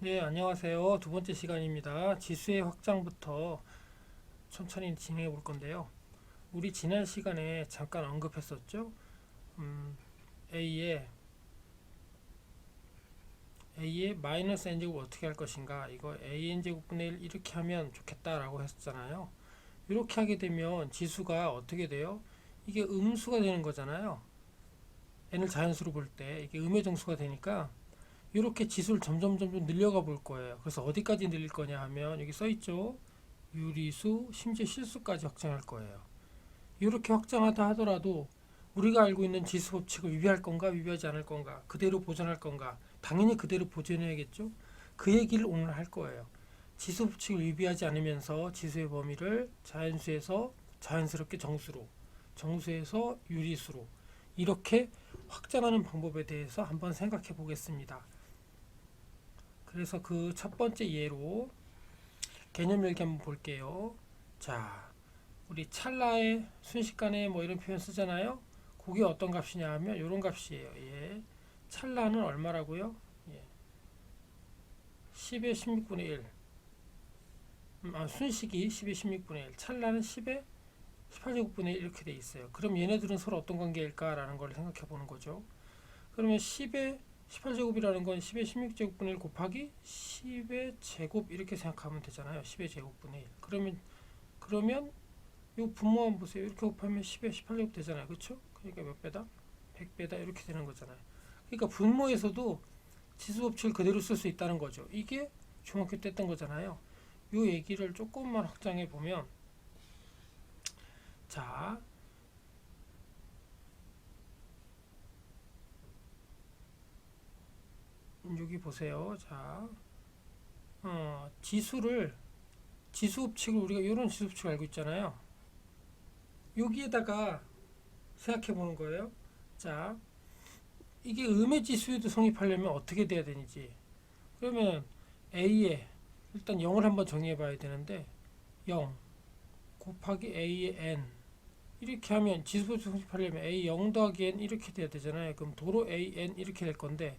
네, 안녕하세요. 두 번째 시간입니다. 지수의 확장부터 천천히 진행해 볼 건데요. 우리 지난 시간에 잠깐 언급했었죠. 음, A의 마이너스 n제곱 어떻게 할 것인가? 이거 AN제곱분의 1 이렇게 하면 좋겠다라고 했었잖아요. 이렇게 하게 되면 지수가 어떻게 돼요? 이게 음수가 되는 거잖아요. n을 자연수로 볼 때 이게 음의 정수가 되니까 이렇게 지수를 점점 늘려가 볼 거예요. 그래서 어디까지 늘릴 거냐 하면 여기 써 있죠. 유리수, 심지어 실수까지 확장할 거예요. 이렇게 확장하다 하더라도 우리가 알고 있는 지수 법칙을 위배할 건가, 위배하지 않을 건가, 그대로 보존할 건가, 당연히 그대로 보존해야겠죠. 그 얘기를 오늘 할 거예요. 지수 법칙을 위배하지 않으면서 지수의 범위를 자연수에서 자연스럽게 정수로, 정수에서 유리수로 이렇게 확장하는 방법에 대해서 한번 생각해 보겠습니다. 그래서 그 첫 번째 예로 개념 일기 한번 볼게요. 자, 우리 찰나에 순식간에 뭐 이런 표현 쓰잖아요. 그게 어떤 값이냐 하면 이런 값이에요. 예. 찰나는 얼마라고요? 예. 10의 16분의 1. 순식이 10의 16분의 1. 찰나는 10의 18제곱분의 1 이렇게 돼 있어요. 그럼 얘네들은 서로 어떤 관계일까라는 걸 생각해 보는 거죠. 그러면 10의 18제곱이라는 건 10의 16제곱분의 1 곱하기 10의 제곱 이렇게 생각하면 되잖아요. 10의 제곱분의 1. 그러면 이 분모 한번 보세요. 이렇게 곱하면 10에 18제곱 되잖아요. 그렇죠? 그러니까 몇 배다? 100배다 이렇게 되는 거잖아요. 그러니까 분모에서도 지수 법칙을 그대로 쓸 수 있다는 거죠. 이게 중학교 때 했던 거잖아요. 이 얘기를 조금만 확장해 보면 자, 여기 보세요. 자, 지수 법칙을 우리가 이런 지수 법칙을 알고 있잖아요. 여기에다가 생각해 보는 거예요. 자, 이게 음의 지수에도 성립하려면 어떻게 돼야 되는지. 그러면 A에 일단 0을 한번 정의해 봐야 되는데 0 곱하기 A의 n 이렇게 하면 지수법칙 성립하려면 A 0 더하기 n 이렇게 돼야 되잖아요. 그럼 도로 A n 이렇게 될 건데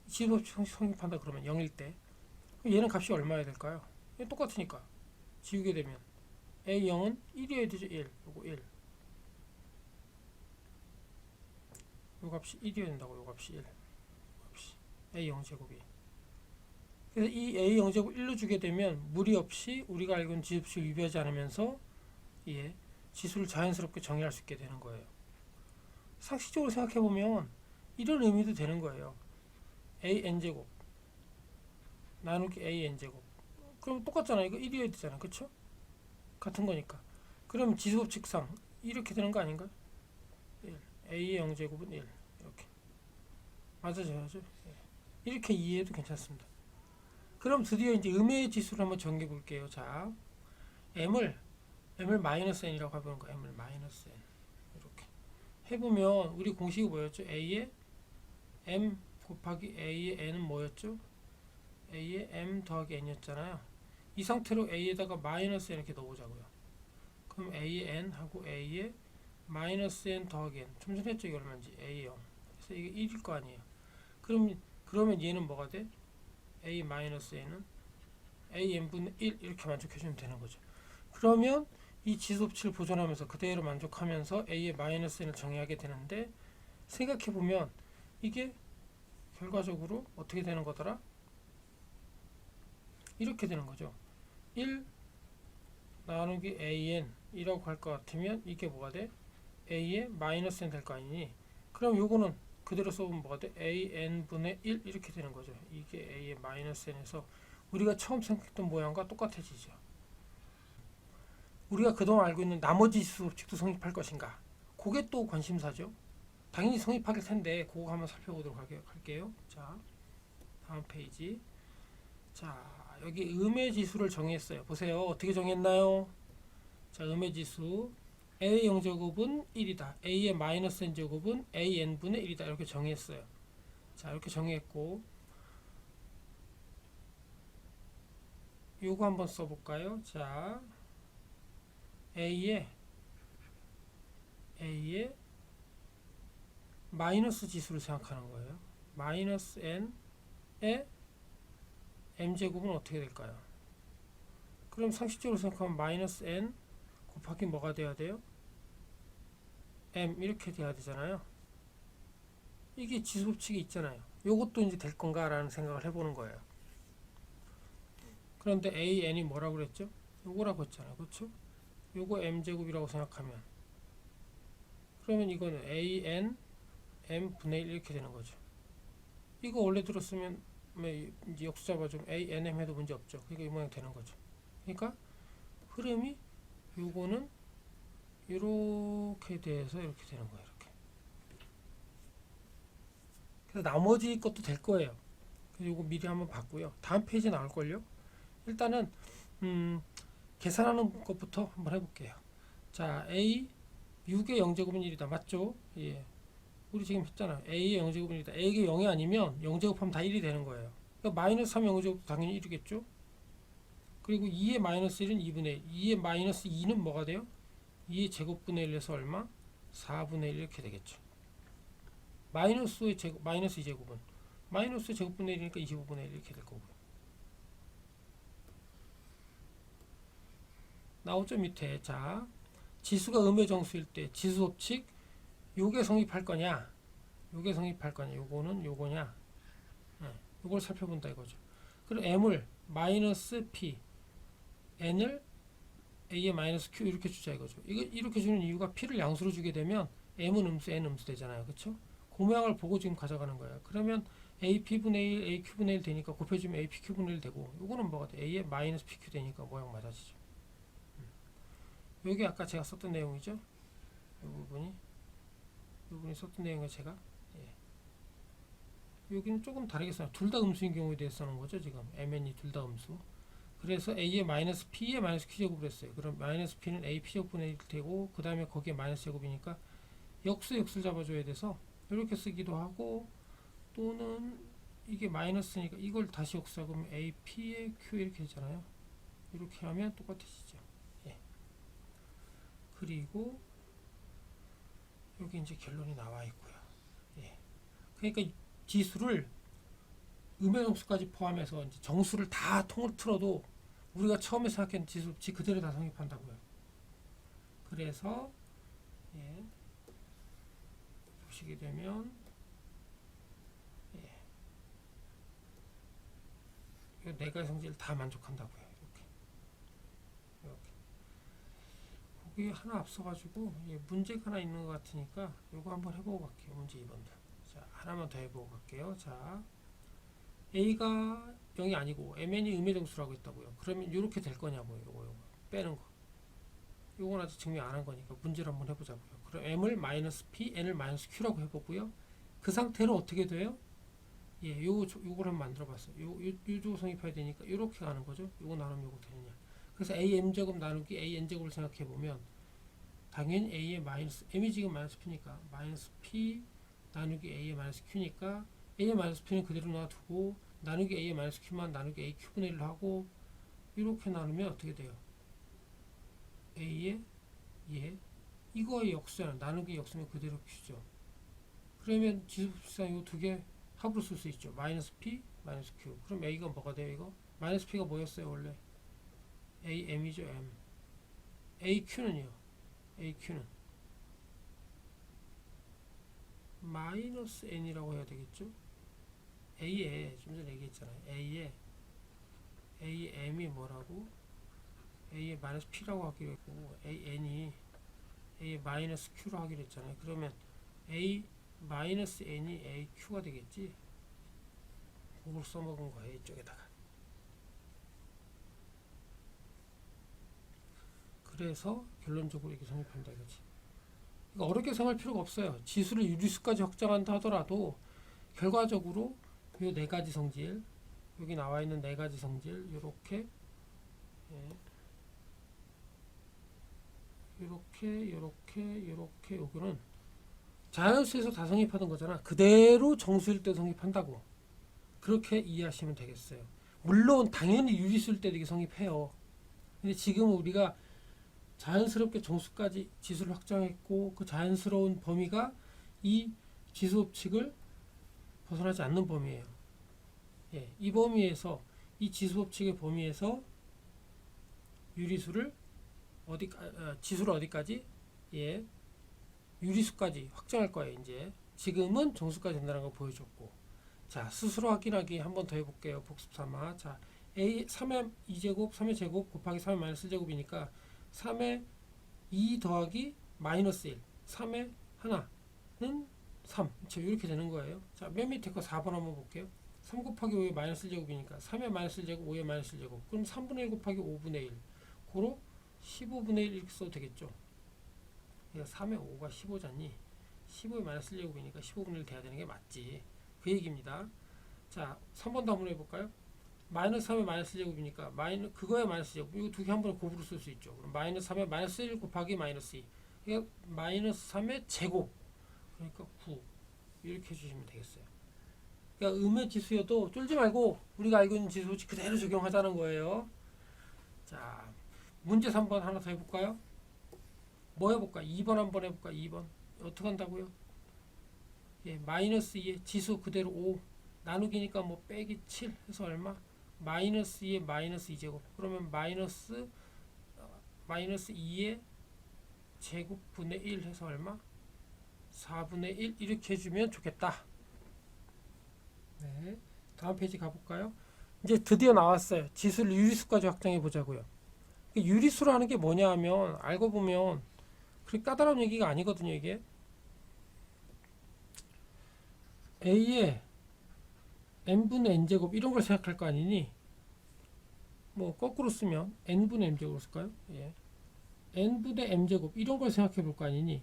지수법칙 성립한다 그러면 0일 때 얘는 값이 얼마야 될까요? 똑같으니까 지우게 되면 A 0은 1이어야 되죠. 1 요거 1 요 값이 1이어야 된다고. 요 값이 1 값이 A 0 제곱이 그래서 이 A 0 제곱 1로 주게 되면 무리 없이 우리가 알고 있는 지수법칙을 위배하지 않으면서 예, 지수를 자연스럽게 정의할 수 있게 되는 거예요. 상식적으로 생각해 보면 이런 의미도 되는 거예요. AN제곱 나누기 AN제곱 그럼 똑같잖아요. 이거 1이어야 되잖아요. 그쵸? 같은 거니까. 그럼 지수법칙상 이렇게 되는 거 아닌가요? 1. A의 0제곱은 1 이렇게 맞아져야죠. 이렇게 이해해도 괜찮습니다. 그럼 드디어 이제 음의 지수를 한번 정해 볼게요. 자, m을 마이너스 n이라고 해보는 거예요. m을 마이너스 n 이렇게 해보면 우리 공식이 뭐였죠? a의 m 곱하기 a의 n은 뭐였죠? a의 m 더하기 n이었잖아요. 이 상태로 a에다가 마이너스 n 이렇게 넣어보자고요. 그럼 a의 n 하고 a의 마이너스 n 더하기 n 좀 전에 했죠? 이게 얼마인지 a 0 그래서 이게 1일 거 아니에요. 그러면 얘는 뭐가 돼? a 마이너스 n은 a n분의 1 이렇게 만족해주면 되는 거죠. 그러면 이 지수법칙을 보존하면서 그대로 만족하면서 a의 마이너스 n을 정의하게 되는데 생각해보면 이게 결과적으로 어떻게 되는 거더라? 이렇게 되는 거죠. 1 나누기 an 이라고 할 것 같으면 이게 뭐가 돼? a의 마이너스 n 될 거 아니니? 그럼 요거는 그대로 써보면 뭐가 돼? an분의 1 이렇게 되는 거죠. 이게 a의 마이너스 n에서 우리가 처음 생각했던 모양과 똑같아지죠. 우리가 그동안 알고 있는 나머지 지수법칙도 성립할 것인가? 그게 또 관심사죠. 당연히 성립하길 텐데 그거 한번 살펴보도록 할게요. 자, 다음 페이지. 자, 여기 음의 지수를 정했어요. 보세요. 어떻게 정했나요? 자, 음의 지수 a 0제곱은 1이다. a의 마이너스 n제곱은 an분의 1이다. 이렇게 정했어요. 자, 이렇게 정했고 요거 한번 써볼까요? 자, a의 마이너스 지수를 생각하는 거예요. 마이너스 n의 m제곱은 어떻게 될까요? 그럼 상식적으로 생각하면 마이너스 n 곱하기 뭐가 돼야 돼요? m 이렇게 돼야 되잖아요. 이게 지수법칙이 있잖아요. 요것도 이제 될 건가 라는 생각을 해보는 거예요. 그런데 a, n이 뭐라고 그랬죠? 요거라고 했잖아요. 그렇죠? 요거 m제곱이라고 생각하면 그러면 이거는 a, n, m 분의 1 이렇게 되는 거죠. 이거 원래 들었으면 이제 역수 잡아주면 a, n, m 해도 문제 없죠. 그러니까 이 모양 되는 거죠. 그러니까 흐름이 요거는 이렇게 돼서 이렇게 되는 거예요. 이렇게. 그래서 나머지 것도 될 거예요. 그래서 요거 미리 한번 봤고요. 다음 페이지 나올걸요. 일단은 계산하는 것부터 한번 해볼게요. 자, a 6의 0제곱은 1이다. 맞죠? 예. 우리 지금 했잖아. a의 0제곱은 1이다. a가 0이 아니면 0제곱하면 다 1이 되는 거예요. 그러니까 마이너스 3 0제곱도 당연히 1이겠죠? 그리고 2의 마이너스 1은 2분의 1. 2의 마이너스 2는 뭐가 돼요? 2의 제곱분의 1에서 얼마? 4분의 1 이렇게 되겠죠. 마이너스의 제곱, 마이너스 2제곱은 마이너스 제곱분의 1이니까 25분의 1 이렇게 될 거고요. 나오죠 밑에. 자, 지수가 음의 정수일 때 지수법칙 요게 성립할 거냐, 요게 성립할 거냐, 요거는 요거냐, 요걸 살펴본다 이거죠. 그리고 m을 마이너스 p, n을 a의 마이너스 q 이렇게 주자 이거죠. 이거 이렇게 주는 이유가 p를 양수로 주게 되면 m은 음수, n 음수 되잖아요. 그렇죠? 그 모양을 보고 지금 가져가는 거예요. 그러면 ap분의 1, aq분의 1 되니까 곱해주면 apq분의 1 되고, 요거는 뭐가 돼? a의 마이너스 pq 되니까 모양 맞아지죠. 요게 아까 제가 썼던 내용이죠. 요 부분이 썼던 내용을 제가, 여기는 조금 다르게 써요. 둘 다 음수인 경우에 대해서 쓰는 거죠. 지금 mn이 둘 다 음수. 그래서 a의 마이너스 p의 마이너스 q제곱을 했어요. 그럼 마이너스 p는 a p제곱분의 1 되고, 그 다음에 거기에 마이너스 제곱이니까 역수를 잡아줘야 돼서 이렇게 쓰기도 하고, 또는 이게 마이너스니까 이걸 다시 역수하면 a p의 q 이렇게 되잖아요. 이렇게 하면 똑같아지죠. 예. 그리고 여기 이제 결론이 나와 있고요. 예. 그러니까 지수를 음의 정수까지 포함해서 이제 정수를 다 통틀어도 우리가 처음에 생각했던 지수법칙 그대로 다 성립한다고요. 그래서 보시게 되면 이 네 가지 성질 다 만족한다고요. 이렇게 거기 하나 앞서가지고 문제가 하나 있는 것 같으니까 이거 한번 해보고 갈게요. 문제 2번도. 자, 하나만 더 해보고 갈게요. 자, a가 0이 아니고 mn이 음의 정수라고 했다고요. 그러면 이렇게 될 거냐고요. 요거 빼는 거. 요건 아직 증명 안 한 거니까 문제를 한번 해보자고요. 그럼 m을 마이너스 p, n을 마이너스 q라고 해보고요. 그 상태로 어떻게 돼요? 요걸 한번 만들어봤어요. 요 성립해야 되니까 이렇게 가는 거죠. 요거 나누면 요거 되느냐. 그래서 am제곱 나누기 an제곱을 생각해 보면 당연히 a의 마이너스, m이 지금 마이너스 p니까 마이너스 p 나누기 a의 마이너스 q니까 a의 마이너스 p는 그대로 놔두고 나누기 a의 마이너스 q만 나누기 a q분의 1로 하고, 이렇게 나누면 어떻게 돼요? a의 이거의 역수는 나누기 역수면 그대로 q죠. 그러면 지수법칙상 이 두 개 합으로 쓸 수 있죠. 마이너스 p, 마이너스 q. 그럼 a가 뭐가 돼요? 이거 마이너스 p가 뭐였어요 원래? am이죠. m. aq는요. aq는 마이너스 n이라고 해야 되겠죠. a에 좀 전에 얘기했잖아요. a에 m이 뭐라고? a에 마이너스 p라고 하기로 했고, n이 a에 마이너스 q로 하기로 했잖아요. 그러면 a 마이너스 n이 aq가 되겠지. 그걸 써먹은 거예요. 이쪽에다가. 그래서 결론적으로 이렇게 성립한다 이거지. 그러니까 어렵게 생각할 필요가 없어요. 지수를 유리수까지 확장한다 하더라도 결과적으로 이 네 가지 성질, 여기 나와 있는 네 가지 성질, 요렇게 요렇게 요거는 자연수에서 다 성립하던 거잖아. 그대로 정수일 때 성립한다고. 그렇게 이해하시면 되겠어요. 물론 당연히 유리수일 때도 이게 성립해요. 근데 지금 우리가 자연스럽게 정수까지 지수를 확장했고, 그 자연스러운 범위가 이 지수법칙을 벗어나지 않는 범위예요. 이 범위에서 이 지수법칙의 범위에서 유리수를 지수를 어디까지? 예, 유리수까지 확정할 거예요. 이제 지금은 정수까지 된다는 걸 보여줬고, 자 스스로 확인하기 한 번 더 해볼게요. 복습 삼아. 자 a 3의 2제곱 3의 제곱 곱하기 3의 마이너스 1제곱이니까 3의 2 더하기 마이너스 1 3의 하나는 3 이렇게 되는 거예요. 자 맨 밑에 거 4번 한번 볼게요. 3 곱하기 5의 마이너스 1제곱이니까 3의 마이너스 1제곱 5의 마이너스 1제곱 그럼 3분의 1 곱하기 5분의 1 고로 15분의 1 이렇게 써도 되겠죠. 그러니까 3의 5가 15잖니 15의 마이너스 1제곱이니까 15분의 1 돼야 되는 게 맞지. 그 얘기입니다. 자 3번도 한번 해볼까요? 마이너스 3의 마이너스 제곱이니까 그거의 마이너스 제곱 이거 두 개 한 번에 곱으로 쓸 수 있죠. 그럼 마이너스 3의 마이너스 1 곱하기 마이너스 2 그러니까 마이너스 3의 제곱 그러니까 9 이렇게 해주시면 되겠어요. 그러니까 음의 지수여도 쫄지 말고 우리가 알고 있는 지수 그대로 적용하자는 거예요. 자 문제 3번 하나 더 해볼까요? 뭐 해볼까? 2번 한번 해볼까? 2번 어떻게 한다고요? 예, 마이너스 2의 지수 그대로 5 나누기니까 뭐 빼기 7 해서 얼마? 마이너스 2의 마이너스 2제곱 그러면 마이너스 2의 제곱분의 1 해서 얼마? 4분의 1 이렇게 해주면 좋겠다. 네, 다음 페이지 가볼까요? 이제 드디어 나왔어요. 지수를 유리수까지 확정해 보자고요. 유리수라는 게 뭐냐 하면 알고 보면 그렇게 까다로운 얘기가 아니거든요. 이게 A의 n분의 n제곱 이런 걸 생각할 거 아니니 뭐 거꾸로 쓰면 n분의 m제곱으로 쓸까요? 예. n분의 m제곱 이런 걸 생각해 볼 거 아니니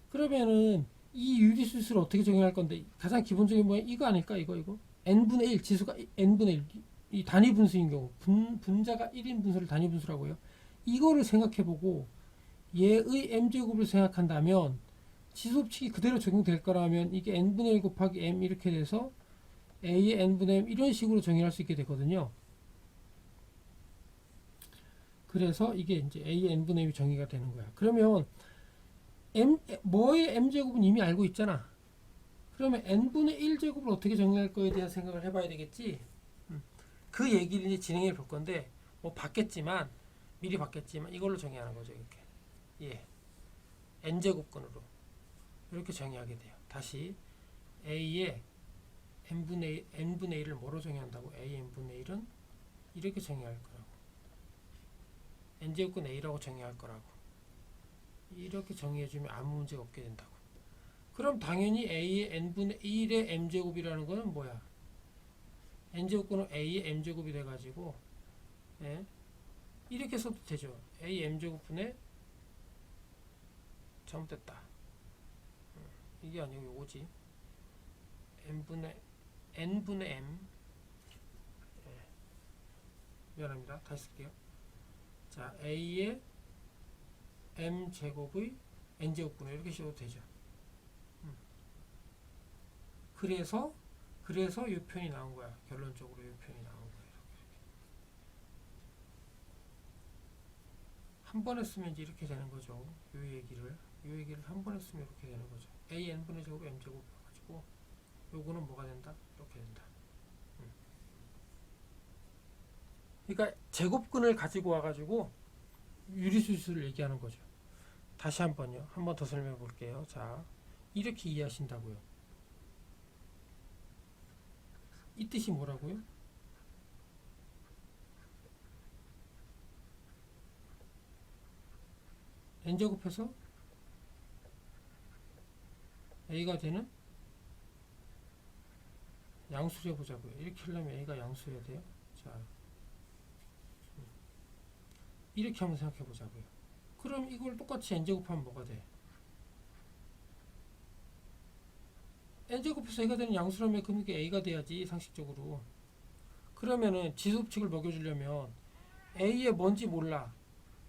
그러면은 이 유리수를 어떻게 적용할 건데 가장 기본적인 모양 이거 아닐까? 이거 n분의 1 지수가 n분의 1 이 단위 분수인 경우 분자가 1인 분수를 단위 분수라고 해요. 이거를 생각해 보고 얘의 m제곱을 생각한다면 지수법칙이 그대로 적용될 거라면 이게 n분의 1 곱하기 m 이렇게 돼서 a의 n분의 m 이런 식으로 정의할 수 있게 되거든요. 그래서 이게 이제 a의 n분의 m이 정의가 되는 거야. 그러면 뭐의 m제곱은 이미 알고 있잖아. 그러면 n분의 1제곱을 어떻게 정의할 거에 대한 생각을 해봐야 되겠지. 그 얘기를 이제 진행해 볼 건데 뭐 미리 봤겠지만 이걸로 정의하는 거죠. 이렇게 예, n제곱근으로 이렇게 정의하게 돼요. 다시 a의 n분의 1을 뭐로 정의한다고? a n분의 1은 이렇게 정의할 거라고. n제곱근 a라고 정의할 거라고. 이렇게 정의해주면 아무 문제가 없게 된다고. 그럼 당연히 a의 n분의 1의 m제곱이라는 거는 뭐야? n제곱근은 a의 m제곱이 돼가지고 예, 이렇게 써도 되죠. a m제곱분의 잘못됐다. 이게 아니고 요거지. n분의 m 예, 미안합니다. 다시 쓸게요. 자 a의 m제곱의 n제곱분의 이렇게 써도 되죠. 그래서 이 표현이 나온 거야. 결론적으로 이 표현이 나온 거야. 한 번 했으면 이제 이렇게 되는 거죠. 요 얘기를 한 번 했으면 이렇게 되는 거죠. a n분의 제곱 m제곱 가지고 요거는 뭐가 된다? 이렇게 된다. 그러니까 제곱근을 가지고 와가지고 유리수를 얘기하는 거죠. 다시 한 번 더 설명해 볼게요. 자, 이렇게 이해하신다고요. 이 뜻이 뭐라고요? n제곱해서 a가 되는 양수를 해보자고요. 이렇게 하려면 a가 양수여야 돼요. 자, 이렇게 한번 생각해 보자고요. 그럼 이걸 똑같이 n제곱하면 뭐가 돼? n제곱해서 a가 되는 양수라면 그럼 이게 a가 돼야지 상식적으로. 그러면은 지수법칙을 먹여주려면 a의 뭔지 몰라.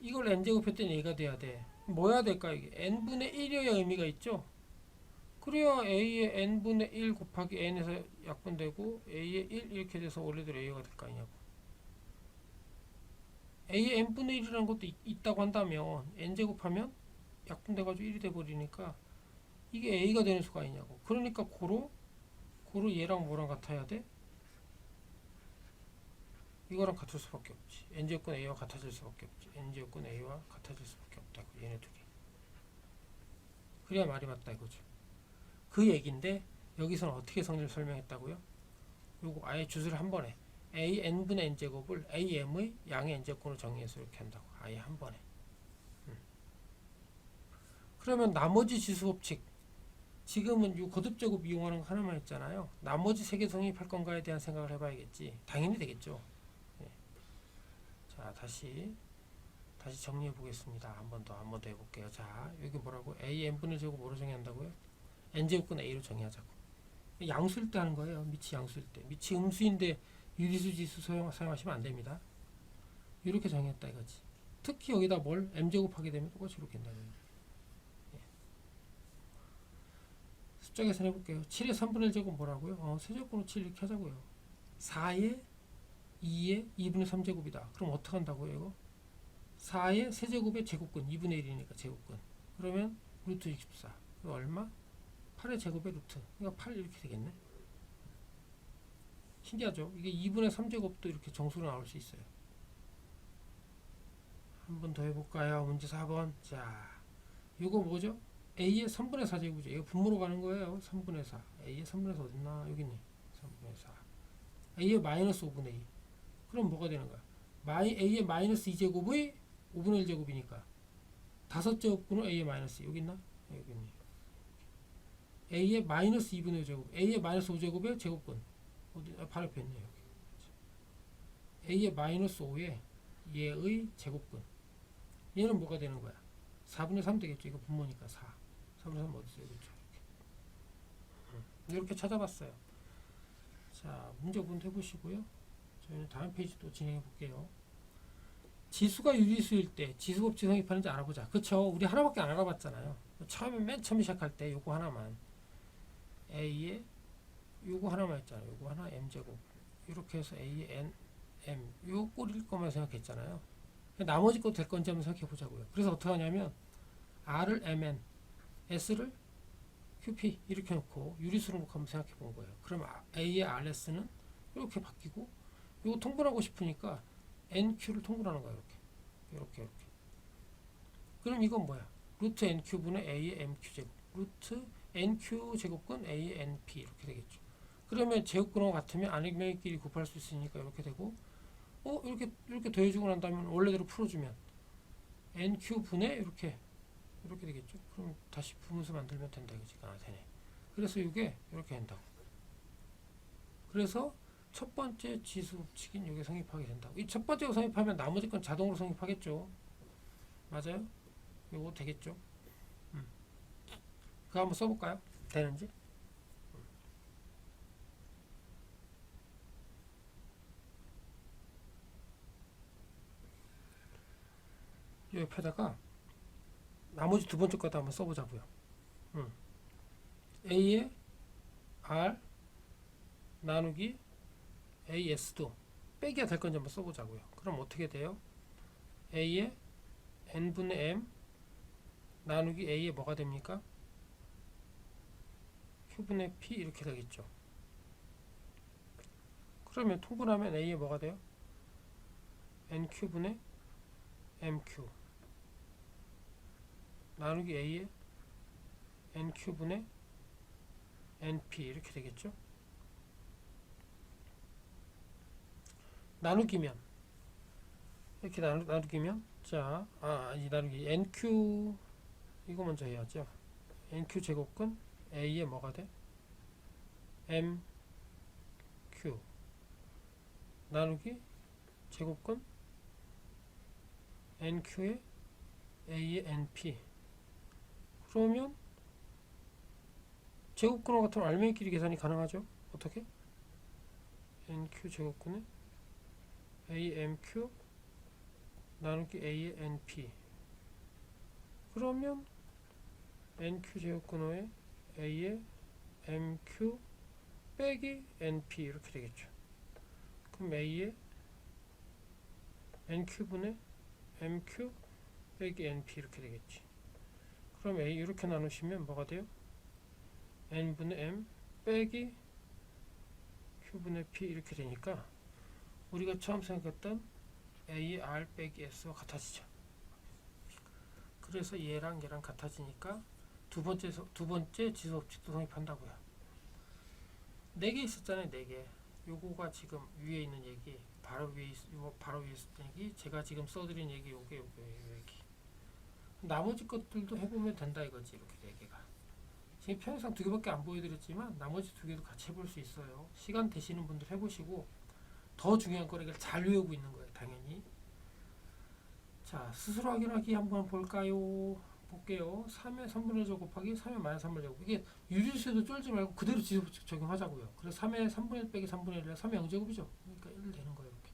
이걸 n제곱했더니 a가 돼야 돼. 뭐 해야 될까 이게? n분의 1이어야 의미가 있죠. 그래야 a의 n분의 1 곱하기 n에서 약분되고 a의 1 이렇게 돼서 원래대로 a가 될 거 아니냐고. a의 n분의 1이라는 것도 있다고 한다면 n제곱하면 약분돼가지고 1이 돼버리니까 이게 a가 되는 수가 아니냐고. 그러니까 고로 얘랑 뭐랑 같아야 돼? 이거랑 같을 수밖에 없지. n제곱근 a와 같아질 수밖에 없지. n제곱근 a와 같아질 수밖에 없다고. 얘네 둘이. 그래야 말이 맞다 이거죠. 그 얘기인데 여기서는 어떻게 성질을 설명했다고요? 요거 아예 주소를 한 번에 a n분의 n제곱을 am의 양의 n제곱으로 정의해서 이렇게 한다고. 아예 한 번에. 그러면 나머지 지수 법칙 지금은 이 거듭제곱 이용하는 거 하나만 했잖아요. 나머지 세 개 성립할 건가에 대한 생각을 해봐야겠지. 당연히 되겠죠. 예. 자, 다시 정리해 보겠습니다. 한 번 더 해볼게요. 자, 여기 뭐라고? a n분의 제곱 뭐로 정의한다고요? n제곱근 a로 정의하자고. 양수일 때 하는 거예요. 미치 양수일 때. 미치 음수인데 유리수 지수 사용하시면 안 됩니다. 이렇게 정의했다 이거지. 특히 여기다 뭘 m제곱 하게 되면 똑같이 이렇게 된다는 거예요. 숫자 계산해 볼게요. 7의 3분의 1 제곱 뭐라고요? 세제곱으로 7 이렇게 하자고요. 4의 2의 2분의 3제곱이다. 그럼 어떻게 한다고요, 이거? 4의 세제곱의 제곱근, 2분의 1이니까 제곱근. 그러면 루트 64. 그럼 얼마? 8의 제곱의 루트. 그러니까 8 이렇게 되겠네. 신기하죠? 이게 2분의 3제곱도 이렇게 정수로 나올 수 있어요. 한 번 더 해볼까요? 문제 4번. 자, 이거 뭐죠? a의 3분의 4제곱이죠. 이거 분모로 가는 거예요. 3분의 4. a의 3분의 4 어딨나? 여기 있네. 3분의 4. a의 마이너스 5분의 2. 그럼 뭐가 되는 거야? a의 마이너스 2제곱의 5분의 1제곱이니까 5제곱분은 a의 마이너스 2. 여기 있나? 여기 있네. a의 마이너스 2분의 1제곱. a의 마이너스 5제곱의 제곱분. 어디? 바로 옆에 있네. 여기. a의 마이너스 5에 얘의 제곱분. 얘는 뭐가 되는 거야? 4분의 3 되겠죠. 이거 분모니까 4. 4분의 3 어디 있어요? 그렇죠. 이렇게 찾아봤어요. 자, 문제 한번 해보시고요. 저희는 다음 페이지 또 진행해 볼게요. 지수가 유리수일 때 지수 법칙 성립하는지 알아보자. 그쵸? 우리 하나밖에 안 알아봤잖아요. 맨 처음 시작할 때 요거 하나만 a에 요거 하나만 했잖아요. 요거 하나 m제곱 이렇게 해서 a에 n m 요 꼴일 것만 생각했잖아요. 나머지 것 될 건지 한번 생각해 보자고요. 그래서 어떻게 하냐면 r을 mn s를 qp 이렇게 놓고 유리수로 놓고 한번 생각해 본 거예요. 그럼 a의 rs는 이렇게 바뀌고 이거 통분하고 싶으니까 nq를 통분하는 거예요. 이렇게. 그럼 이건 뭐야? 루트 nq분의 a의 mq 제곱 루트 nq 제곱근 a의 np 이렇게 되겠죠. 그러면 제곱근하고 같으면 안액면끼리 곱할 수 있으니까 이렇게 되고 이렇게 더해주고 난 다음에 원래대로 풀어주면 nq분의 이렇게 되겠죠. 그럼 다시 분수 만들면 된다 이거지. 되네. 그래서 이게 이렇게 된다고. 그래서 첫 번째 지수 법칙인 이게 성립하게 된다고. 이 첫 번째가 성립하면 나머지 건 자동으로 성립하겠죠. 맞아요? 이거 되겠죠. 그거 한번 써볼까요? 되는지. 옆에다가 나머지 두 번째 것도 한번 써보자고요. a의 r 나누기 as도 빼기가 될 건지 한번 써보자고요. 그럼 어떻게 돼요? a의 n분의 m 나누기 a의 뭐가 됩니까? q분의 p 이렇게 되겠죠. 그러면 통분하면 a의 뭐가 돼요? nq분의 mq 나누기 a의 nq분의 np 이렇게 되겠죠. 나누기면 이렇게 나누기면 자, 이 나누기 nq 이거 먼저 해야죠. nq 제곱근 a의 뭐가 돼? mq 나누기 제곱근 nq의 a의 np. 그러면 제곱근과 같은 알맹이끼리 계산이 가능하죠. 어떻게? nq 제곱근의 amq 나누기 a의 np. 그러면 nq 제곱근호의 a의 mq 빼기 np 이렇게 되겠죠. 그럼 a의 nq분의 mq 빼기 np 이렇게 되겠지. 그럼 a 이렇게 나누시면 뭐가 돼요? n분의 m 빼기 q분의 p 이렇게 되니까 우리가 처음 생각했던 A의 R 빼기 S와 같아지죠. 그래서 얘랑 얘랑 같아지니까 두 번째 지수 법칙도 성립한다고요. 4개 있었잖아요. 4개. 요거가 지금 위에 있는 얘기, 바로 위에 있었던 얘기, 제가 지금 써드린 얘기, 요게 얘기. 나머지 것들도 해보면 된다 이거지. 이렇게 4개가. 지금 편의상 2개밖에 안 보여드렸지만 나머지 2개도 같이 해볼 수 있어요. 시간 되시는 분들 해보시고, 더 중요한 거는 이걸 잘 외우고 있는 거예요. 당연히. 자, 스스로 확인하기 한번 볼까요? 볼게요. 3의 3분의 1 곱하기 3의 마이너스 3분의 1 제곱. 이게 유리수에도 쫄지 말고 그대로 지수법칙 적용하자고요. 그래서 3의 3분의 1 빼기 3분의 1은 3의 0제곱이죠. 그러니까 1 되는 거예요. 이렇게.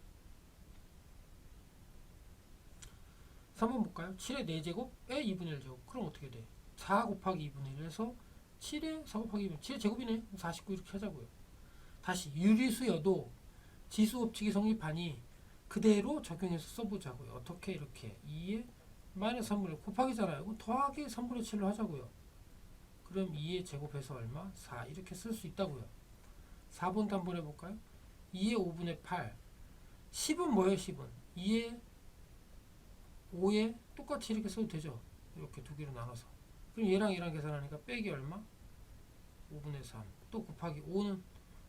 3번 볼까요? 7의 4제곱에 2분의 1제곱. 그럼 어떻게 돼? 4 곱하기 2분의 1에서 7의 4 곱하기 2분의 7의 제곱이네. 49 이렇게 하자고요. 다시 유리수여도 지수법칙이 성립하니 그대로 적용해서 써보자고요. 어떻게? 이렇게 2의 마이너스 3분의 1 곱하기잖아요. 그럼 더하기 3분의 7로 하자고요. 그럼 2의 제곱해서 얼마? 4 이렇게 쓸 수 있다고요. 4번도 한번 해볼까요? 2의 5분의 8 10은 뭐예요? 10은 2의 5에 똑같이 이렇게 써도 되죠. 이렇게 두 개로 나눠서. 그럼 얘랑 얘랑 계산하니까 빼기 얼마? 5분의 3 또 곱하기 5는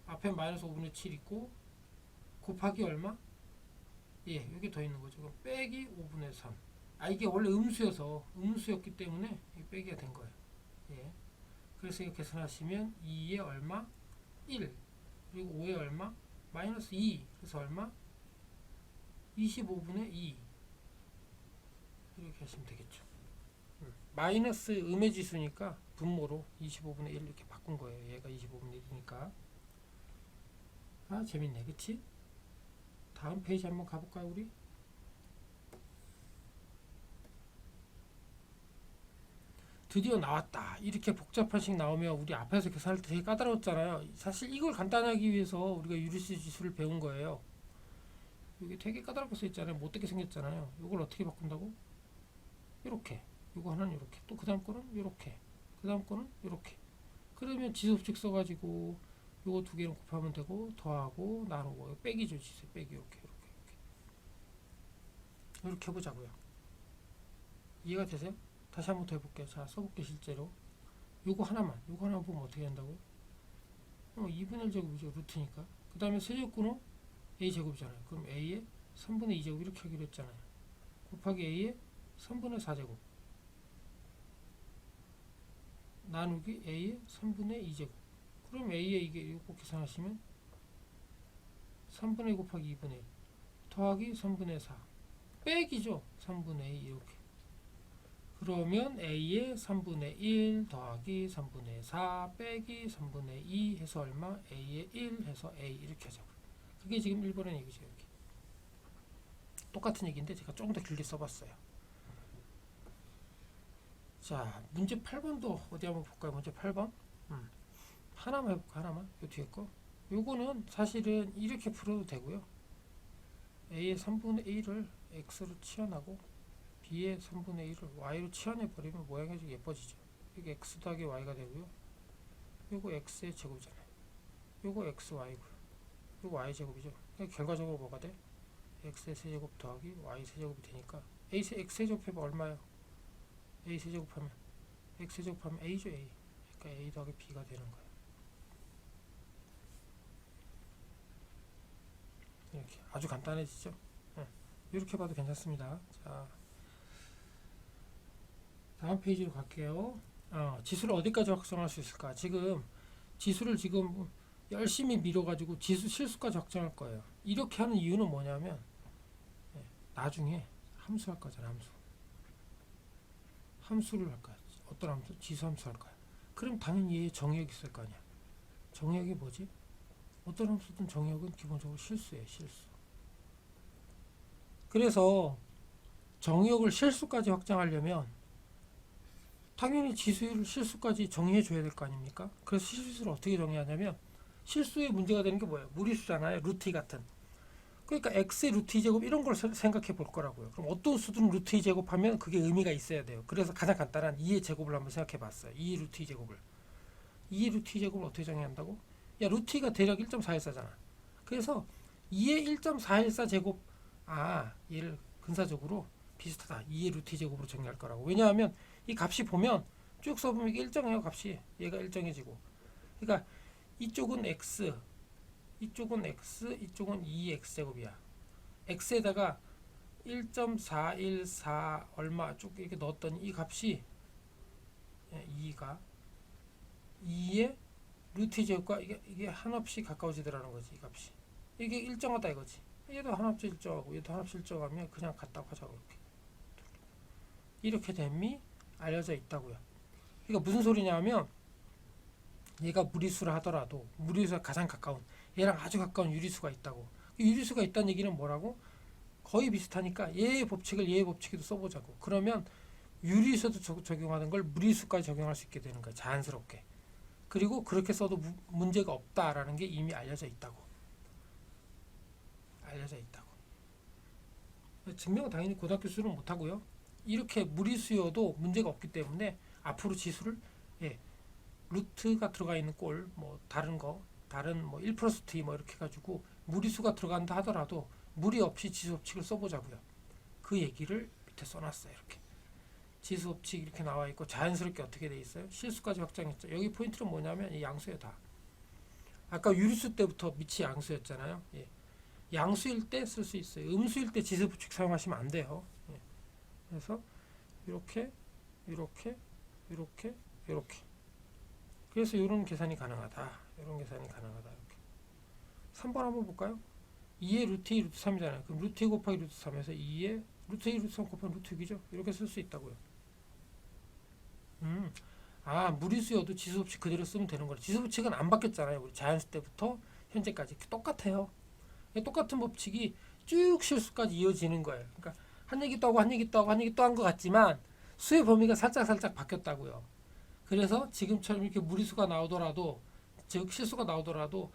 앞에 마이너스 5분의 7 있고 곱하기 얼마? 예, 여기 더 있는 거죠. 그럼 빼기 5분의 3. 이게 원래 음수였기 때문에 빼기가 된 거예요. 예. 그래서 이거 계산하시면 2에 얼마? 1. 그리고 5에 얼마? 마이너스 2. 그래서 얼마? 25분의 2. 이렇게 하시면 되겠죠. 마이너스 음의 지수니까 분모로 25분의 1 이렇게 바꾼 거예요. 얘가 25분의 1이니까. 재밌네. 그치? 다음 페이지 한번 가볼까요, 우리? 드디어 나왔다. 이렇게 복잡한 식 나오면 우리 앞에서 계산할 때 되게 까다로웠잖아요. 사실 이걸 간단하기 위해서 우리가 유리수 지수를 배운 거예요. 이게 되게 까다롭게 써 있잖아요. 못되게 생겼잖아요. 이걸 어떻게 바꾼다고? 이렇게. 이거 하나는 이렇게. 또 그 다음 거는 이렇게. 그 다음 거는 이렇게. 그러면 지수법칙 써가지고 요거 두 개를 곱하면 되고 더하고 나누고 빼기죠. 지수 빼기 이렇게 해보자고요. 이해가 되세요? 다시 한번 더 해볼게요. 자, 써볼게요. 실제로 요거 하나만 보면 어떻게 된다고요? 2분의 1 제곱이죠. 루트니까. 그 다음에 세제곱은 a 제곱이잖아요. 그럼 a의 3분의 2 제곱 이렇게 하기로 했잖아요. 곱하기 a의 3분의 4 제곱 나누기 a의 3분의 2 제곱. 그럼 a의 이게 요거 계산하시면 3분의 2 곱하기 2분의 1 더하기 3분의 4 빼기죠. 3분의 2 이렇게. 그러면 a의 3분의 1 더하기 3분의 4 빼기 3분의 2 해서 얼마? a의 1 해서 a 이렇게 하자고요. 그게 지금 1번의 얘기죠. 여기. 똑같은 얘기인데 제가 조금 더 길게 써봤어요. 자, 문제 8번도 어디 한번 볼까요? 문제 8번. 하나만 해볼까? 하나만. 요 뒤에 거. 요거는 사실은 이렇게 풀어도 되고요. a의 3분의 1을 x로 치환하고 b의 3분의 1을 y로 치환해버리면 모양이 좀 예뻐지죠. 이게 x 더하기 y가 되고요. 요거 x의 제곱이잖아요. 요거 xy고요. 요거 y 제곱이죠. 결과적으로 뭐가 돼? x의 세제곱 더하기 y 세제곱이 되니까 x 세제곱해봐 얼마예요? a 세제곱하면 x 세제곱하면 a죠. a. 그러니까 a 더하기 b가 되는 거예요. 이렇게 아주 간단해지죠. 이렇게 봐도 괜찮습니다. 자, 다음 페이지로 갈게요. 지수를 어디까지 확정할 수 있을까? 지수를 열심히 밀어가지고 지수 실수까지 확정할 거예요. 이렇게 하는 이유는 뭐냐면 나중에 함수 할 거잖아요. 함수를 할 거야. 어떤 함수? 지수 함수 할 거야. 그럼 당연히 얘의 정의역이 있을 거 아니야. 정의역이 뭐지? 어떤 함수든 정의역은 기본적으로 실수예요. 실수. 그래서 정의역을 실수까지 확정하려면 당연히 지수를 실수까지 정의해 줘야 될 거 아닙니까? 그래서 실수를 어떻게 정의하냐면 실수에 문제가 되는 게 뭐예요? 무리수잖아요. 루트 2 같은. 그러니까 x의 루트 2 제곱 이런 걸 생각해 볼 거라고요. 그럼 어떤 수든 루트 2 제곱하면 그게 의미가 있어야 돼요. 그래서 가장 간단한 2의 제곱을 한번 생각해 봤어요. 2의 루트 2 제곱을. 2의 루트 2 제곱을 어떻게 정의한다고? 야, 루트 2가 대략 1.414잖아. 그래서 2의 1.414 제곱, 얘를 근사적으로 비슷하다. 2의 루트 제곱으로 정리할 거라고. 왜냐하면 이 값이 보면 쭉 써보면 이게 일정해요. 값이 얘가 일정해지고, 그러니까 이쪽은 x, 이쪽은 x, 이쪽은 2x 제곱이야. x에다가 1.414 얼마 쭉 이렇게 넣었더니 이 값이 2가 2의 루트 제곱과 이게 한없이 가까워지더라는 거지. 이 값이 이게 일정하다 이거지. 얘도 한없이 일정하고 얘도 한없이 일정하면 그냥 같다고 하자고. 이렇게 됨이 알려져 있다고요. 그러니까 무슨 소리냐면 얘가 무리수라 하더라도 무리수가 가장 가까운 얘랑 아주 가까운 유리수가 있다고. 유리수가 있다는 얘기는 뭐라고? 거의 비슷하니까 얘의 법칙을 얘의 법칙에도 써보자고. 그러면 유리수도 적용하는 걸 무리수까지 적용할 수 있게 되는 거야. 자연스럽게. 그리고 그렇게 써도 문제가 없다라는 게 이미 알려져 있다고. 알려져 있다고. 증명은 당연히 고등학교 수준은 못하고요. 이렇게 무리수여도 문제가 없기 때문에 앞으로 지수를 루트가 들어가 있는 꼴, 뭐 다른 거, 다른 뭐 1 플러스 t 뭐 이렇게 해가지고 무리수가 들어간다 하더라도 무리 없이 지수 법칙을 써보자고요. 그 얘기를 밑에 써놨어요. 이렇게 지수 법칙 이렇게 나와 있고 자연스럽게 어떻게 돼 있어요? 실수까지 확장했죠. 여기 포인트는 뭐냐면 이 양수에 다. 아까 유리수 때부터 밑이 양수였잖아요. 양수일 때 쓸 수 있어요. 음수일 때 지수 법칙 사용하시면 안 돼요. 그래서 이렇게, 이렇게, 이렇게, 이렇게. 그래서 이런 계산이 가능하다. 이런 계산이 가능하다. 이렇게. 3번 한번 볼까요? 2의 루트 2 루트 3이잖아요. 그럼 루트 2 곱하기 루트 3에서 2의 루트 2 루트 3 곱하기 루트 6이죠. 이렇게 쓸 수 있다고요. 무리수여도 지수법칙 그대로 쓰면 되는 거예요. 지수법칙은 안 바뀌었잖아요. 우리 자연수 때부터 현재까지 똑같아요. 똑같은 법칙이 쭉 실수까지 이어지는 거예요. 그러니까 한 얘기 또 하고 한 얘기 또 하고 한 얘기 또 한 것 같지만 수의 범위가 살짝 바뀌었다고요. 그래서 지금처럼 이렇게 무리수가 나오더라도, 즉 실수가 나오더라도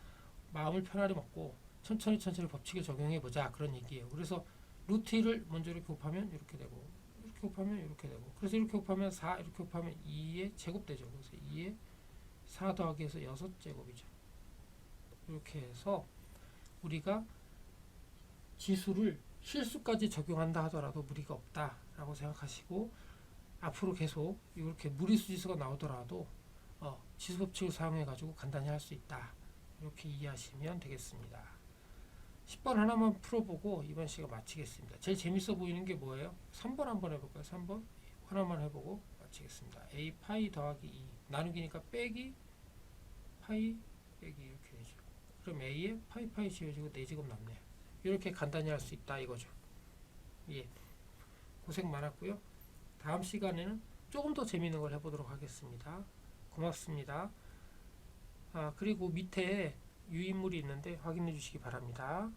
마음을 편하게 먹고 천천히 법칙을 적용해 보자, 그런 얘기예요. 그래서 루트 1을 먼저 이렇게 곱하면 이렇게 되고, 이렇게 곱하면 이렇게 되고, 그래서 이렇게 곱하면 4, 이렇게 곱하면 2의 제곱 되죠. 그래서 2의 4 더하기 해서 6제곱이죠. 이렇게 해서 우리가 지수를 실수까지 적용한다 하더라도 무리가 없다라고 생각하시고, 앞으로 계속 이렇게 무리수 지수가 나오더라도 지수 법칙을 사용해 가지고 간단히 할 수 있다, 이렇게 이해하시면 되겠습니다. 10번 하나만 풀어보고 이번 시간 마치겠습니다. 제일 재밌어 보이는 게 뭐예요? 3번 한번 해볼까요? 3번 하나만 해보고 마치겠습니다. a 파이 더하기 2 나누기니까 빼기 파이 빼기 이렇게 되죠. 그럼 a에 파이 지워지고 4제곱 남네요. 이렇게 간단히 할 수 있다 이거죠. 고생 많았고요. 다음 시간에는 조금 더 재미있는 걸 해보도록 하겠습니다. 고맙습니다. 그리고 밑에 유인물이 있는데 확인해 주시기 바랍니다.